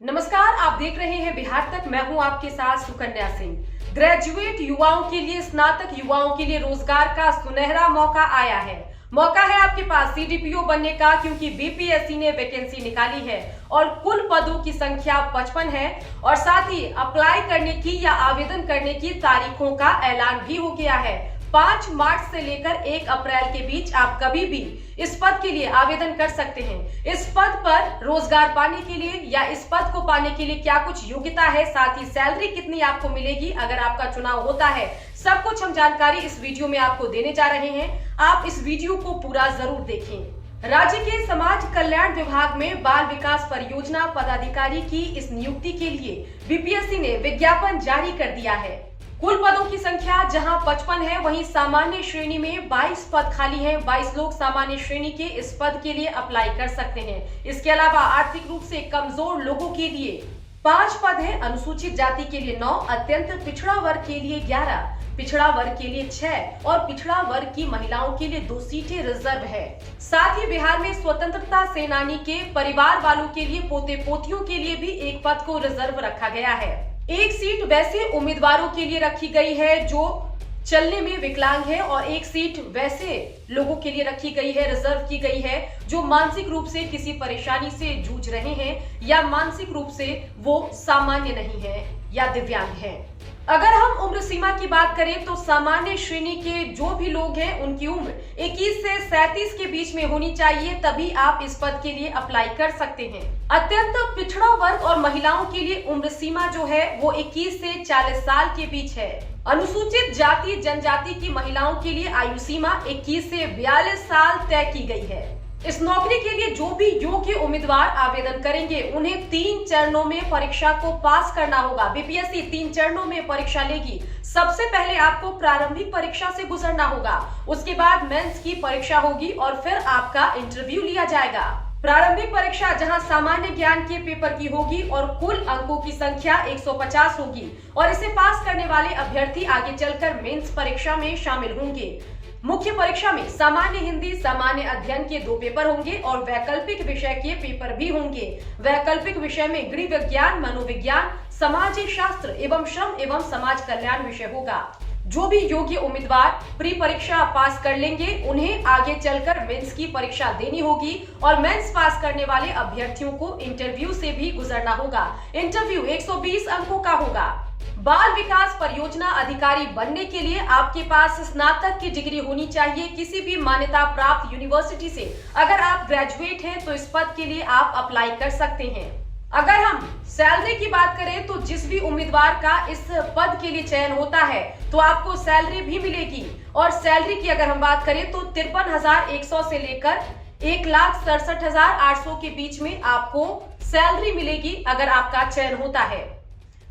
नमस्कार, आप देख रहे हैं बिहार तक। मैं हूं आपके साथ सुकन्या सिंह। ग्रेजुएट युवाओं के लिए, स्नातक युवाओं के लिए रोजगार का सुनहरा मौका आया है। मौका है आपके पास सीडीपीओ बनने का, क्योंकि बीपीएससी ने वैकेंसी निकाली है और कुल पदों की संख्या 55 है और साथ ही अप्लाई करने की या आवेदन करने की तारीखों का ऐलान भी हो गया है। 5 मार्च से लेकर 1 अप्रैल के बीच आप कभी भी इस पद के लिए आवेदन कर सकते हैं। इस पद पर रोजगार पाने के लिए या इस पद को पाने के लिए क्या कुछ योग्यता है, साथ ही सैलरी कितनी आपको मिलेगी अगर आपका चुनाव होता है, सब कुछ हम जानकारी इस वीडियो में आपको देने जा रहे हैं। आप इस वीडियो को पूरा जरूर देखें। राज्य के समाज कल्याण विभाग में बाल विकास परियोजना पदाधिकारी की इस नियुक्ति के लिए बीपीएससी ने विज्ञापन जारी कर दिया है। कुल पदों की संख्या जहां 55 है, वहीं सामान्य श्रेणी में 22 पद खाली हैं। 22 लोग सामान्य श्रेणी के इस पद के लिए अप्लाई कर सकते हैं। इसके अलावा आर्थिक रूप से कमजोर लोगों के लिए 5 पद हैं। अनुसूचित जाति के लिए 9, अत्यंत पिछड़ा वर्ग के लिए 11, पिछड़ा वर्ग के लिए 6 और पिछड़ा वर्ग की महिलाओं के लिए 2 सीटें रिजर्व है। साथ ही बिहार में स्वतंत्रता सेनानी के परिवार वालों के लिए, पोते पोतियों के लिए भी 1 पद को रिजर्व रखा गया है। 1 सीट वैसे उम्मीदवारों के लिए रखी गई है जो चलने में विकलांग है और 1 सीट वैसे लोगों के लिए रखी गई है, रिजर्व की गई है, जो मानसिक रूप से किसी परेशानी से जूझ रहे हैं या मानसिक रूप से वो सामान्य नहीं है या दिव्यांग है। अगर हम उम्र सीमा की बात करें तो सामान्य श्रेणी के जो भी लोग हैं उनकी उम्र 21 से 37 के बीच में होनी चाहिए, तभी आप इस पद के लिए अप्लाई कर सकते हैं। अत्यंत पिछड़ा वर्ग और महिलाओं के लिए उम्र सीमा जो है वो 21 से 40 साल के बीच है। अनुसूचित जाति जनजाति की महिलाओं के लिए आयु सीमा 21 से 42 साल तय की गई है। इस नौकरी के लिए जो भी योग्य उम्मीदवार आवेदन करेंगे उन्हें 3 चरणों में परीक्षा को पास करना होगा। बीपीएससी 3 चरणों में परीक्षा लेगी। सबसे पहले आपको प्रारंभिक परीक्षा से गुजरना होगा, उसके बाद मेंस की परीक्षा होगी और फिर आपका इंटरव्यू लिया जाएगा। प्रारंभिक परीक्षा जहां सामान्य ज्ञान के पेपर की होगी और कुल अंकों की संख्या 150 होगी और इसे पास करने वाले अभ्यर्थी आगे चलकर मेंस परीक्षा में शामिल होंगे। मुख्य परीक्षा में सामान्य हिंदी, सामान्य अध्ययन के 2 पेपर होंगे और वैकल्पिक विषय के पेपर भी होंगे। वैकल्पिक विषय में गृह विज्ञान, मनोविज्ञान, समाज शास्त्र एवं श्रम एवं समाज कल्याण विषय होगा। जो भी योग्य उम्मीदवार प्री परीक्षा पास कर लेंगे उन्हें आगे चलकर मेंस की परीक्षा देनी होगी और मेंस पास करने वाले अभ्यर्थियों को इंटरव्यू से भी गुजरना होगा। इंटरव्यू 120 अंकों का होगा। बाल विकास परियोजना अधिकारी बनने के लिए आपके पास स्नातक की डिग्री होनी चाहिए किसी भी मान्यता प्राप्त यूनिवर्सिटी से। अगर आप ग्रेजुएट हैं तो इस पद के लिए आप अप्लाई कर सकते हैं। अगर हम सैलरी की बात करें तो जिस भी उम्मीदवार का इस पद के लिए चयन होता है तो आपको सैलरी भी मिलेगी और सैलरी की अगर हम बात करें तो 53,100 से लेकर 1,67,800 के बीच में आपको सैलरी मिलेगी अगर आपका चयन होता है।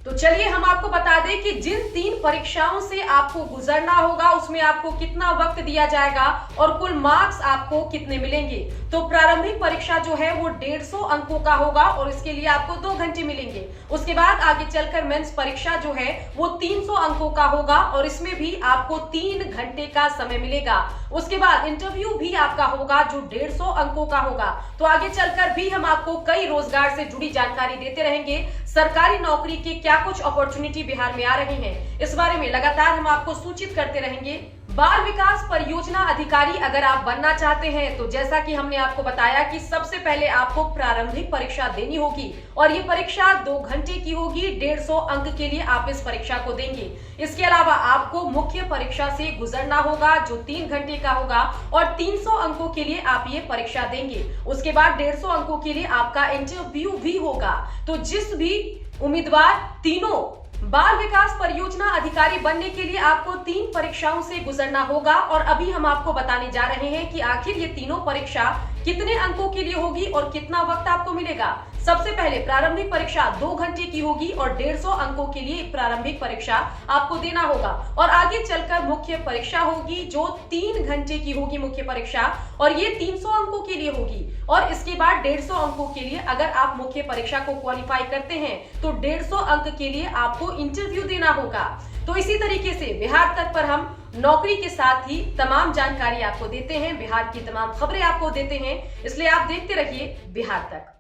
तो चलिए हम आपको बता दें कि जिन 3 परीक्षाओं से आपको गुजरना होगा उसमें आपको कितना वक्त दिया जाएगा और कुल मार्क्स आपको कितने मिलेंगे। तो प्रारंभिक परीक्षा जो है वो 150 अंकों का होगा और इसके लिए आपको 2 घंटे मिलेंगे। उसके बाद आगे चलकर मेंस परीक्षा जो है वो 300 अंकों का होगा और इसमें भी आपको 3 घंटे का समय मिलेगा। उसके बाद इंटरव्यू भी आपका होगा जो 150 अंकों का होगा। तो आगे चलकर भी हम आपको कई रोजगार से जुड़ी जानकारी देते रहेंगे। सरकारी नौकरी के क्या कुछ अपॉर्चुनिटी बिहार में आ रही हैं, इस बारे में लगातार हम आपको सूचित करते रहेंगे। बाल विकास परियोजना अधिकारी अगर आप बनना चाहते हैं तो जैसा कि हमने आपको बताया कि सबसे पहले आपको प्रारंभिक परीक्षा देनी होगी और ये परीक्षा 2 घंटे की होगी। 150 अंक के लिए आप इस परीक्षा को देंगे। इसके अलावा आपको मुख्य परीक्षा से गुजरना होगा जो 3 घंटे का होगा और 300 अंकों के लिए आप ये परीक्षा देंगे। उसके बाद 150 अंकों के लिए आपका इंटरव्यू भी होगा। तो जिस भी उम्मीदवार तीनों बाल विकास परियोजना अधिकारी बनने के लिए आपको 3 परीक्षाओं से गुजरना होगा और अभी हम आपको बताने जा रहे हैं कि आखिर ये तीनों परीक्षा कितने अंकों के लिए होगी और कितना वक्त आपको मिलेगा। सबसे पहले प्रारंभिक परीक्षा 2 घंटे की होगी और 150 अंकों के लिए प्रारंभिक परीक्षा आपको देना होगा और आगे चलकर मुख्य परीक्षा होगी जो 3 घंटे की होगी मुख्य परीक्षा और ये 300 अंकों के लिए होगी और इसके बाद 150 अंकों के लिए अगर आप मुख्य परीक्षा को क्वालिफाई करते हैं तो 150 अंक के लिए आपको इंटरव्यू देना होगा। तो इसी तरीके से बिहार तक पर हम नौकरी के साथ ही तमाम जानकारी आपको देते हैं, बिहार की तमाम खबरें आपको देते हैं, इसलिए आप देखते रहिए बिहार तक।